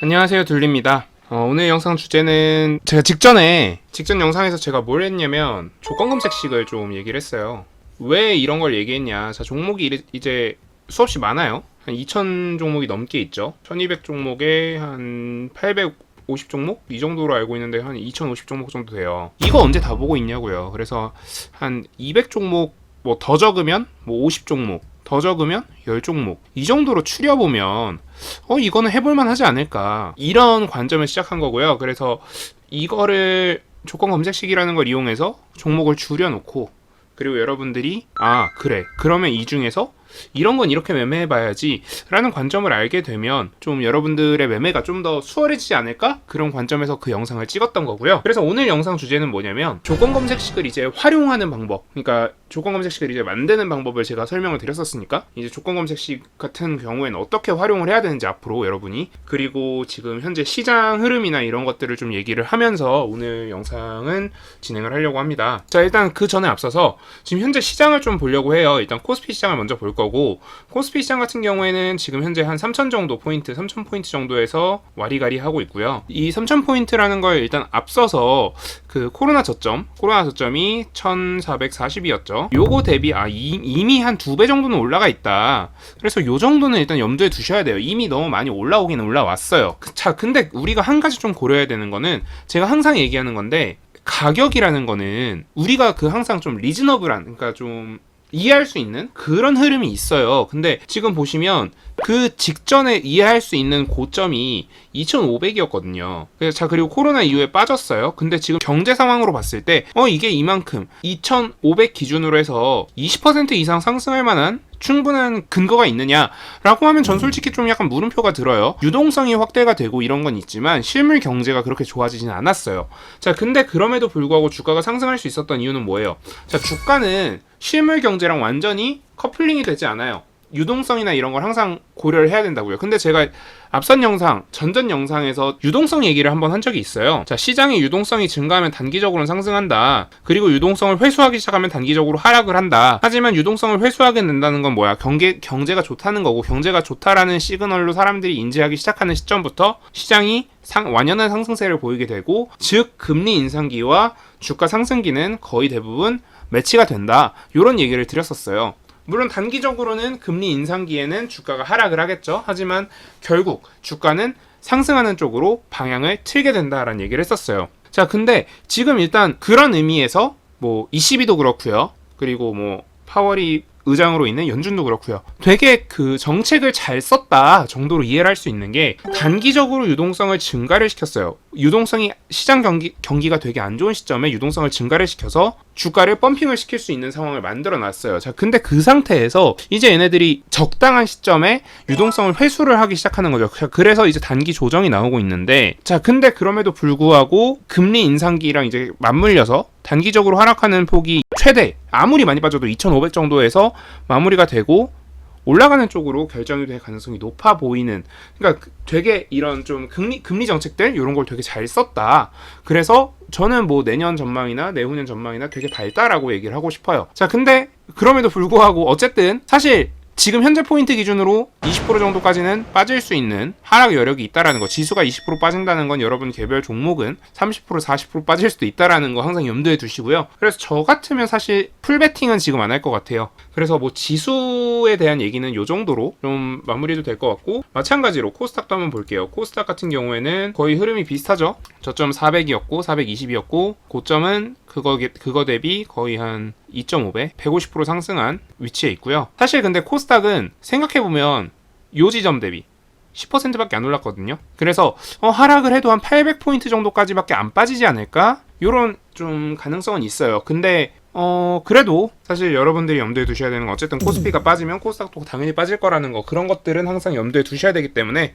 안녕하세요, 둘리입니다. 오늘 영상 주제는 제가 직전 영상에서 제가 뭘 했냐면 조건 검색식을 좀 얘기를 했어요. 왜 이런 걸 얘기했냐. 자, 종목이 이제 수없이 많아요. 한 2000 종목이 넘게 있죠. 1200 종목에 한 850 종목? 이 정도로 알고 있는데 한 2050 종목 정도 돼요. 이거 언제 다 보고 있냐고요. 그래서 한 200 종목, 뭐 더 적으면 뭐 50 종목, 더 적으면 10종목 이 정도로 추려보면 이거는 해볼만 하지 않을까, 이런 관점을 시작한 거고요. 그래서 이거를 조건 검색식이라는 걸 이용해서 종목을 줄여놓고, 그리고 여러분들이 그래, 그러면 이 중에서 이런 건 이렇게 매매해봐야지 라는 관점을 알게 되면 좀 여러분들의 매매가 좀 더 수월해지지 않을까? 그런 관점에서 그 영상을 찍었던 거고요. 그래서 오늘 영상 주제는 뭐냐면 조건 검색식을 이제 활용하는 방법, 그러니까 조건 검색식을 이제 만드는 방법을 제가 설명을 드렸었으니까 이제 조건 검색식 같은 경우에는 어떻게 활용을 해야 되는지 앞으로 여러분이, 그리고 지금 현재 시장 흐름이나 이런 것들을 좀 얘기를 하면서 오늘 영상은 진행을 하려고 합니다. 자, 일단 그 전에 앞서서 지금 현재 시장을 좀 보려고 해요. 일단 코스피 시장을 먼저 볼 거고, 코스피 시장 같은 경우에는 지금 현재 한 3000 정도 포인트, 3000포인트 정도에서 와리가리 하고 있고요. 이 3000포인트라는 걸 일단 앞서서 그 코로나 저점이 1440이었죠. 요거 대비 이미 한 2배 정도는 올라가 있다. 그래서 요 정도는 일단 염두에 두셔야 돼요. 이미 너무 많이 올라오긴 올라왔어요. 자, 근데 우리가 한 가지 좀 고려해야 되는 거는, 제가 항상 얘기하는 건데, 가격이라는 거는 우리가 항상 좀 리즈너블한, 그러니까 좀 이해할 수 있는 그런 흐름이 있어요. 근데 지금 보시면 그 직전에 이해할 수 있는 고점이 2,500이었거든요. 그리고 코로나 이후에 빠졌어요. 근데 지금 경제 상황으로 봤을 때 이게 이만큼 2,500 기준으로 해서 20% 이상 상승할 만한 충분한 근거가 있느냐라고 하면 전 솔직히 좀 약간 물음표가 들어요. 유동성이 확대가 되고 이런 건 있지만 실물 경제가 그렇게 좋아지진 않았어요. 자, 근데 그럼에도 불구하고 주가가 상승할 수 있었던 이유는 뭐예요? 자, 주가는 실물 경제랑 완전히 커플링이 되지 않아요. 유동성이나 이런 걸 항상 고려를 해야 된다고요. 근데 제가 앞선 영상, 전전 영상에서 유동성 얘기를 한번 한 적이 있어요. 자, 시장의 유동성이 증가하면 단기적으로는 상승한다. 그리고 유동성을 회수하기 시작하면 단기적으로 하락을 한다. 하지만 유동성을 회수하게 된다는 건 뭐야? 경제가 좋다는 거고, 경제가 좋다라는 시그널로 사람들이 인지하기 시작하는 시점부터 시장이 완연한 상승세를 보이게 되고, 즉 금리 인상기와 주가 상승기는 거의 대부분 매치가 된다. 이런 얘기를 드렸었어요. 물론 단기적으로는 금리 인상기에는 주가가 하락을 하겠죠. 하지만 결국 주가는 상승하는 쪽으로 방향을 틀게 된다라는 얘기를 했었어요. 자, 근데 지금 일단 그런 의미에서 뭐 ECB도 그렇고요. 그리고 뭐 파월이 의장으로 있는 연준도 그렇고요. 되게 그 정책을 잘 썼다 정도로 이해를 할 수 있는 게, 단기적으로 유동성을 증가를 시켰어요. 유동성이 시장 경기가 되게 안 좋은 시점에 유동성을 증가를 시켜서 주가를 펌핑을 시킬 수 있는 상황을 만들어 놨어요. 자, 근데 그 상태에서 이제 얘네들이 적당한 시점에 유동성을 회수를 하기 시작하는 거죠. 그래서 이제 단기 조정이 나오고 있는데, 자, 근데 그럼에도 불구하고 금리 인상기랑 이제 맞물려서 단기적으로 하락하는 폭이 최대, 아무리 많이 빠져도 2,500 정도에서 마무리가 되고 올라가는 쪽으로 결정이 될 가능성이 높아 보이는, 그러니까 되게 이런 좀 금리 정책들 이런 걸 되게 잘 썼다. 그래서 저는 뭐 내년 전망이나 내후년 전망이나 되게 밝다라고 얘기를 하고 싶어요. 자, 근데 그럼에도 불구하고 어쨌든 사실 지금 현재 포인트 기준으로 20% 정도까지는 빠질 수 있는 하락 여력이 있다라는 거, 지수가 20% 빠진다는 건 여러분 개별 종목은 30% 40% 빠질 수도 있다라는 거 항상 염두에 두시고요. 그래서 저 같으면 사실 풀베팅은 지금 안 할 것 같아요. 그래서 뭐 지수에 대한 얘기는 요 정도로 좀 마무리도 될 것 같고, 마찬가지로 코스닥도 한번 볼게요. 코스닥 같은 경우에는 거의 흐름이 비슷하죠. 저점 400이었고 420이었고 고점은 그거 대비 거의 한 2.5배, 150% 상승한 위치에 있고요. 사실 근데 코스닥은 생각해보면 요 지점 대비 10%밖에 안 올랐거든요. 그래서 하락을 해도 한 800포인트 정도까지밖에 안 빠지지 않을까? 요런 좀 가능성은 있어요. 근데 그래도 사실 여러분들이 염두에 두셔야 되는 건, 어쨌든 코스피가 빠지면 코스닥도 당연히 빠질 거라는 거, 그런 것들은 항상 염두에 두셔야 되기 때문에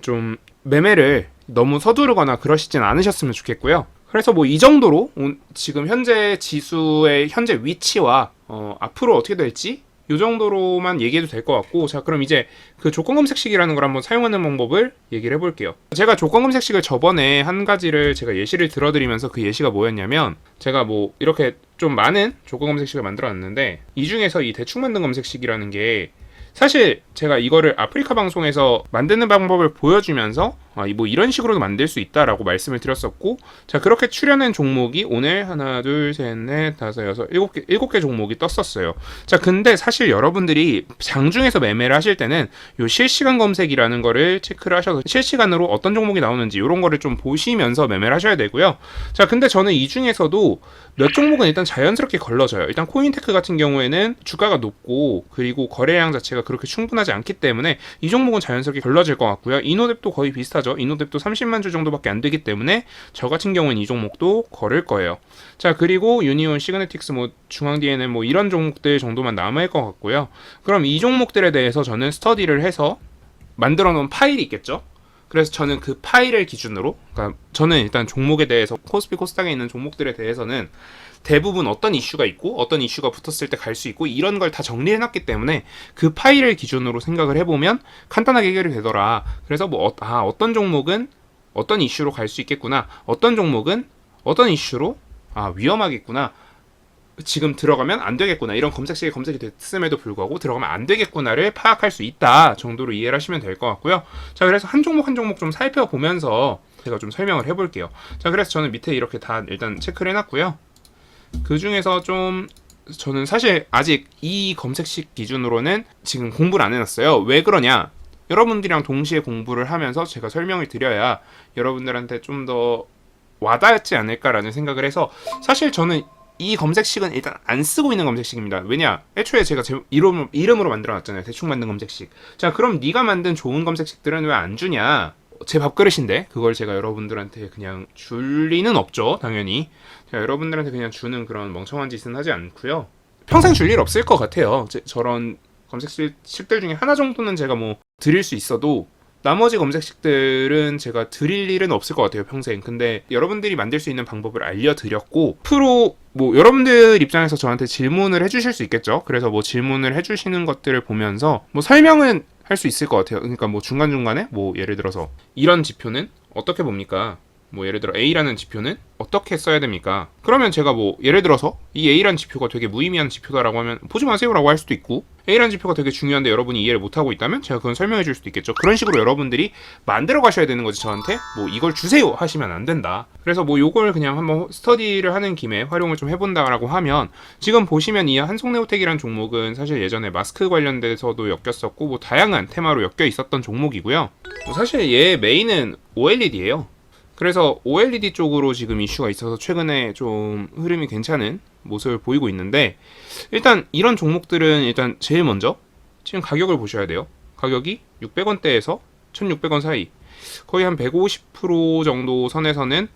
좀 매매를 너무 서두르거나 그러시진 않으셨으면 좋겠고요. 그래서 뭐 이 정도로 지금 현재 지수의 현재 위치와 앞으로 어떻게 될지 이 정도로만 얘기해도 될 것 같고, 자, 그럼 이제 그 조건 검색식이라는 걸 한번 사용하는 방법을 얘기를 해볼게요. 제가 조건 검색식을 저번에 한 가지를 제가 예시를 들어드리면서, 그 예시가 뭐였냐면, 제가 뭐 이렇게 좀 많은 조건 검색식을 만들어 놨는데, 이 중에서 이 대충 만든 검색식이라는 게 사실 제가 이거를 아프리카 방송에서 만드는 방법을 보여주면서 뭐 이런 식으로도 만들 수 있다라고 말씀을 드렸었고, 자, 그렇게 추려낸 종목이 오늘 하나, 둘, 셋, 넷, 다섯, 여섯, 일곱 개 종목이 떴었어요. 자, 근데 사실 여러분들이 장중에서 매매를 하실 때는 요 실시간 검색이라는 거를 체크를 하셔서 실시간으로 어떤 종목이 나오는지 이런 거를 좀 보시면서 매매를 하셔야 되고요. 자, 근데 저는 이 중에서도 몇 종목은 일단 자연스럽게 걸러져요. 일단 코인테크 같은 경우에는 주가가 높고 그리고 거래량 자체가 그렇게 충분하지 않기 때문에 이 종목은 자연스럽게 걸러질 것 같고요. 이노뎁도 거의 비슷하죠. 이노뎁도 30만 주 정도밖에 안 되기 때문에 저 같은 경우는 이 종목도 걸을 거예요. 자, 그리고 유니온, 시그네틱스, 뭐 중앙 DNM 뭐 이런 종목들 정도만 남을 것 같고요. 그럼 이 종목들에 대해서 저는 스터디를 해서 만들어 놓은 파일이 있겠죠. 그래서 저는 그 파일을 기준으로, 그러니까 저는 일단 종목에 대해서 코스피 코스닥에 있는 종목들에 대해서는 대부분 어떤 이슈가 있고 어떤 이슈가 붙었을 때 갈 수 있고 이런 걸 다 정리해놨기 때문에 그 파일을 기준으로 생각을 해보면 간단하게 해결이 되더라. 그래서 뭐 어떤 종목은 어떤 이슈로 갈 수 있겠구나, 어떤 종목은 어떤 이슈로 위험하겠구나, 지금 들어가면 안 되겠구나, 이런 검색식에 검색이 됐음에도 불구하고 들어가면 안 되겠구나를 파악할 수 있다 정도로 이해를 하시면 될 것 같고요. 자, 그래서 한 종목 한 종목 좀 살펴보면서 제가 좀 설명을 해볼게요. 자, 그래서 저는 밑에 이렇게 다 일단 체크를 해놨고요. 그 중에서 좀 저는 사실 아직 이 검색식 기준으로는 지금 공부를 안 해놨어요. 왜 그러냐? 여러분들이랑 동시에 공부를 하면서 제가 설명을 드려야 여러분들한테 좀 더 와닿지 않을까라는 생각을 해서, 사실 저는 이 검색식은 일단 안 쓰고 있는 검색식입니다. 왜냐? 애초에 제가 제 이름으로 만들어놨잖아요. 대충 만든 검색식. 자, 그럼 네가 만든 좋은 검색식들은 왜 안 주냐? 제 밥그릇인데 그걸 제가 여러분들한테 그냥 줄 리는 없죠. 당연히. 제가 여러분들한테 그냥 주는 그런 멍청한 짓은 하지 않고요. 평생 줄 일 없을 것 같아요. 저런 검색식들 중에 하나 정도는 제가 뭐 드릴 수 있어도 나머지 검색식들은 제가 드릴 일은 없을 것 같아요, 평생. 근데 여러분들이 만들 수 있는 방법을 알려드렸고, 프로 뭐 여러분들 입장에서 저한테 질문을 해주실 수 있겠죠. 그래서 뭐 질문을 해주시는 것들을 보면서 뭐 설명은 할 수 있을 것 같아요. 그러니까 뭐 중간중간에 뭐 예를 들어서 이런 지표는 어떻게 봅니까? 뭐 예를 들어 A라는 지표는 어떻게 써야 됩니까? 그러면 제가 뭐 예를 들어서 이 A라는 지표가 되게 무의미한 지표다라고 하면 보지 마세요라고 할 수도 있고, A라는 지표가 되게 중요한데 여러분이 이해를 못하고 있다면 제가 그건 설명해 줄 수도 있겠죠. 그런 식으로 여러분들이 만들어 가셔야 되는 거지, 저한테 뭐 이걸 주세요 하시면 안 된다. 그래서 뭐 요걸 그냥 한번 스터디를 하는 김에 활용을 좀 해본다라고 하면, 지금 보시면 이 한송네오텍이라는 종목은 사실 예전에 마스크 관련돼서도 엮였었고 뭐 다양한 테마로 엮여 있었던 종목이고요. 뭐 사실 얘 메인은 OLED예요. 그래서 OLED 쪽으로 지금 이슈가 있어서 최근에 좀 흐름이 괜찮은 모습을 보이고 있는데, 일단 이런 종목들은 일단 제일 먼저 지금 가격을 보셔야 돼요. 가격이 600원대에서 1600원 사이, 거의 한 150% 정도 선에서는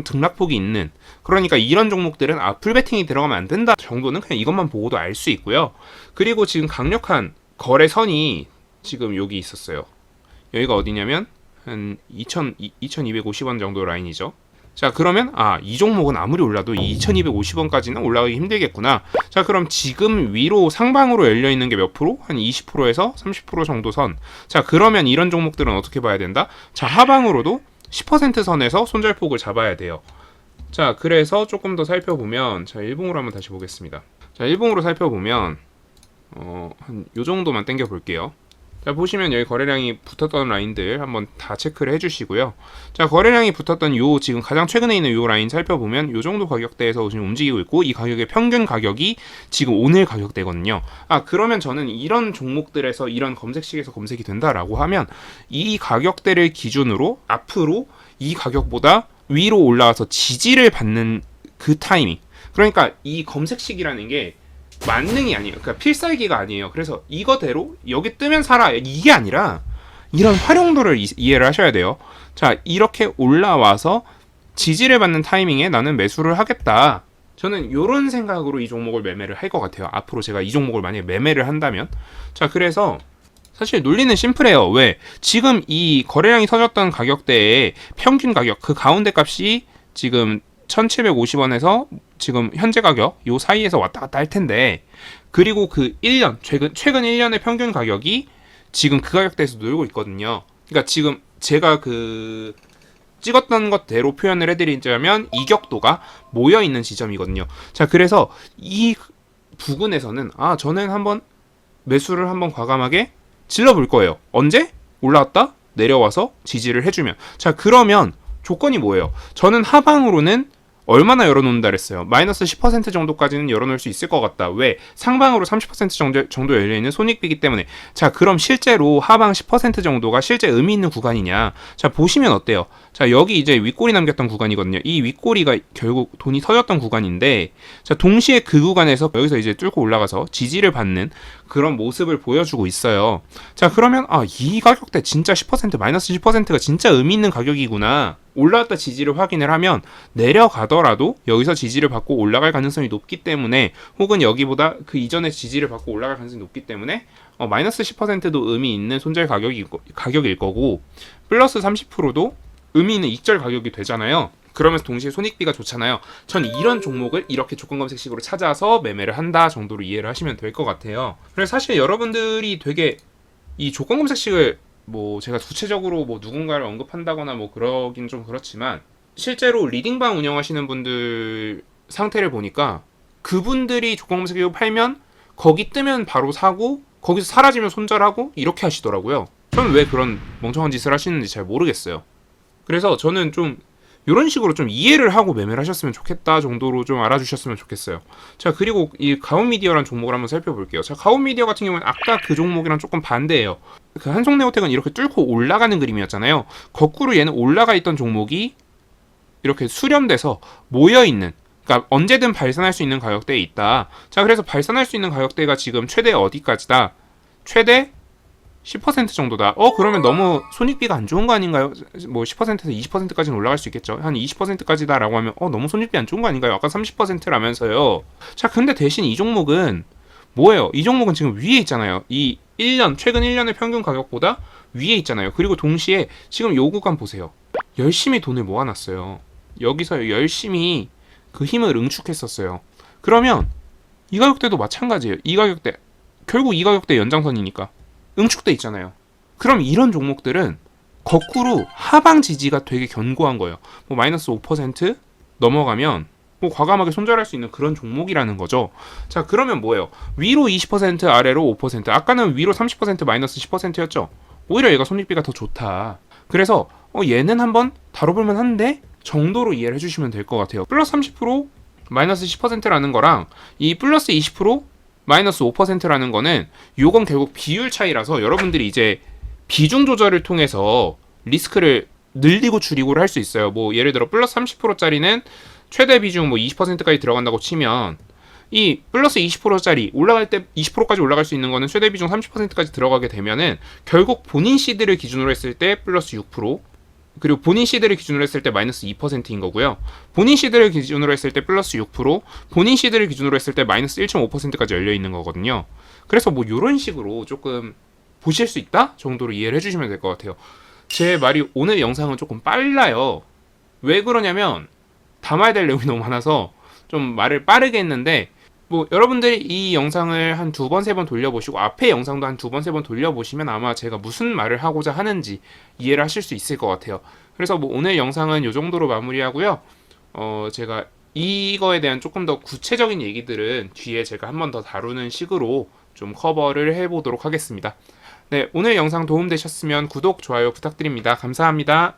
등락폭이 있는, 그러니까 이런 종목들은 풀베팅이 들어가면 안 된다 정도는 그냥 이것만 보고도 알 수 있고요. 그리고 지금 강력한 거래선이 지금 여기 있었어요. 여기가 어디냐면 한 2250원 정도 라인이죠. 자, 그러면 이 종목은 아무리 올라도 2250원까지는 올라가기 힘들겠구나. 자, 그럼 지금 위로 상방으로 열려있는 게 몇 프로? 한 20%에서 30% 정도 선. 자, 그러면 이런 종목들은 어떻게 봐야 된다? 자, 하방으로도 10% 선에서 손절폭을 잡아야 돼요. 자, 그래서 조금 더 살펴보면, 자, 일봉으로 한번 다시 보겠습니다. 자, 일봉으로 살펴보면 한 요 정도만 당겨 볼게요. 자, 보시면 여기 거래량이 붙었던 라인들 한번 다 체크를 해주시고요. 자, 거래량이 붙었던 요 지금 가장 최근에 있는 요 라인 살펴보면 요 정도 가격대에서 지금 움직이고 있고, 이 가격의 평균 가격이 지금 오늘 가격대거든요. 그러면 저는 이런 종목들에서 이런 검색식에서 검색이 된다라고 하면 이 가격대를 기준으로 앞으로 이 가격보다 위로 올라와서 지지를 받는 그 타이밍, 그러니까 이 검색식이라는 게 만능이 아니에요. 그러니까 필살기가 아니에요. 그래서 이거대로 여기 뜨면 사라 이게 아니라 이런 활용도를 이해를 하셔야 돼요. 자, 이렇게 올라와서 지지를 받는 타이밍에 나는 매수를 하겠다. 저는 이런 생각으로 이 종목을 매매를 할 것 같아요. 앞으로 제가 이 종목을 만약에 매매를 한다면. 자, 그래서 사실 논리는 심플해요. 왜? 지금 이 거래량이 터졌던 가격대의 평균 가격, 그 가운데 값이 지금 1750원에서 지금 현재 가격 요 사이에서 왔다 갔다 할 텐데, 그리고 그 1년 최근 1년의 평균 가격이 지금 그 가격대에서 놀고 있거든요. 그러니까 지금 제가 그 찍었던 것대로 표현을 해드리자면 이격도가 모여 있는 지점이거든요. 자, 그래서 이 부근에서는 저는 한번 매수를 한번 과감하게 질러볼 거예요. 언제? 올라왔다? 내려와서 지지를 해주면, 자 그러면 조건이 뭐예요? 저는 하방으로는 얼마나 열어놓는다 그랬어요? 마이너스 10% 정도까지는 열어놓을 수 있을 것 같다. 왜? 상방으로 30% 정도 열려있는 손익비기 때문에. 자 그럼 실제로 하방 10% 정도가 실제 의미 있는 구간이냐? 자 보시면 어때요? 자 여기 이제 윗골이 남겼던 구간이거든요. 이 윗골이가 결국 돈이 터졌던 구간인데, 자 동시에 그 구간에서 여기서 이제 뚫고 올라가서 지지를 받는 그런 모습을 보여주고 있어요. 자 그러면 이 가격대 진짜 10% 마이너스 10%가 진짜 의미 있는 가격이구나. 올라왔다 지지를 확인을 하면 내려가더라도 여기서 지지를 받고 올라갈 가능성이 높기 때문에, 혹은 여기보다 그 이전에 지지를 받고 올라갈 가능성이 높기 때문에 마이너스 10%도 의미 있는 손절 가격일 거고, 플러스 30%도 의미 있는 익절 가격이 되잖아요. 그러면서 동시에 손익비가 좋잖아요. 전 이런 종목을 이렇게 조건 검색식으로 찾아서 매매를 한다 정도로 이해를 하시면 될 것 같아요. 그래서 사실 여러분들이 되게 이 조건 검색식을 뭐 제가 구체적으로 뭐 누군가를 언급한다거나 뭐 그러긴 좀 그렇지만, 실제로 리딩방 운영하시는 분들 상태를 보니까 그분들이 조건 검색식을 팔면 거기 뜨면 바로 사고 거기서 사라지면 손절하고 이렇게 하시더라고요. 저는 왜 그런 멍청한 짓을 하시는지 잘 모르겠어요. 그래서 저는 좀 이런 식으로 좀 이해를 하고 매매를 하셨으면 좋겠다 정도로 좀 알아주셨으면 좋겠어요. 자 그리고 이 가온미디어라는 종목을 한번 살펴볼게요. 자 가온미디어 같은 경우는 아까 그 종목이랑 조금 반대예요. 그 한송네오텍은 이렇게 뚫고 올라가는 그림이었잖아요. 거꾸로 얘는 올라가 있던 종목이 이렇게 수렴돼서 모여있는, 그러니까 언제든 발산할 수 있는 가격대에 있다. 자 그래서 발산할 수 있는 가격대가 지금 최대 어디까지다? 최대 10% 정도다. 그러면 너무 손익비가 안 좋은 거 아닌가요? 뭐 10%에서 20%까지는 올라갈 수 있겠죠. 한 20%까지다 라고 하면 너무 손익비 안 좋은 거 아닌가요? 아까 30%라면서요. 자 근데 대신 이 종목은 뭐예요? 이 종목은 지금 위에 있잖아요. 이 1년, 최근 1년의 평균 가격보다 위에 있잖아요. 그리고 동시에 지금 요 구간 보세요. 열심히 돈을 모아놨어요. 여기서 열심히 그 힘을 응축했었어요. 그러면 이 가격대도 마찬가지예요. 이 가격대, 결국 이 가격대 연장선이니까 응축돼 있잖아요. 그럼 이런 종목들은 거꾸로 하방 지지가 되게 견고한 거예요. 뭐 마이너스 5% 넘어가면 뭐 과감하게 손절할 수 있는 그런 종목이라는 거죠. 자 그러면 뭐예요? 위로 20% 아래로 5%. 아까는 위로 30% 마이너스 10%였죠. 오히려 얘가 손익비가 더 좋다. 그래서 얘는 한번 다뤄볼만 한데 정도로 이해를 해주시면 될 것 같아요. 플러스 30% 마이너스 10%라는 거랑 이 플러스 20% 마이너스 5%라는 거는 요건 결국 비율 차이라서, 여러분들이 이제 비중 조절을 통해서 리스크를 늘리고 줄이고를 할 수 있어요. 뭐 예를 들어 플러스 30%짜리는 최대 비중 뭐 20%까지 들어간다고 치면, 이 플러스 20%짜리 올라갈 때 20%까지 올라갈 수 있는 거는 최대 비중 30%까지 들어가게 되면은 결국 본인 시드를 기준으로 했을 때 플러스 6%, 그리고 본인 시드를 기준으로 했을 때 마이너스 2%인 거고요. 본인 시드를 기준으로 했을 때 플러스 6%, 본인 시드를 기준으로 했을 때 마이너스 1.5%까지 열려 있는 거거든요. 그래서 뭐 이런 식으로 조금 보실 수 있다 정도로 이해를 해주시면 될 것 같아요. 제 말이 오늘 영상은 조금 빨라요. 왜 그러냐면 담아야 될 내용이 너무 많아서 좀 말을 빠르게 했는데, 뭐 여러분들이 이 영상을 한 2번, 3번 돌려보시고 앞에 영상도 한 2번, 3번 돌려보시면 아마 제가 무슨 말을 하고자 하는지 이해를 하실 수 있을 것 같아요. 그래서 뭐 오늘 영상은 이 정도로 마무리하고요. 제가 이거에 대한 조금 더 구체적인 얘기들은 뒤에 제가 한 번 더 다루는 식으로 좀 커버를 해보도록 하겠습니다. 네, 오늘 영상 도움되셨으면 구독, 좋아요 부탁드립니다. 감사합니다.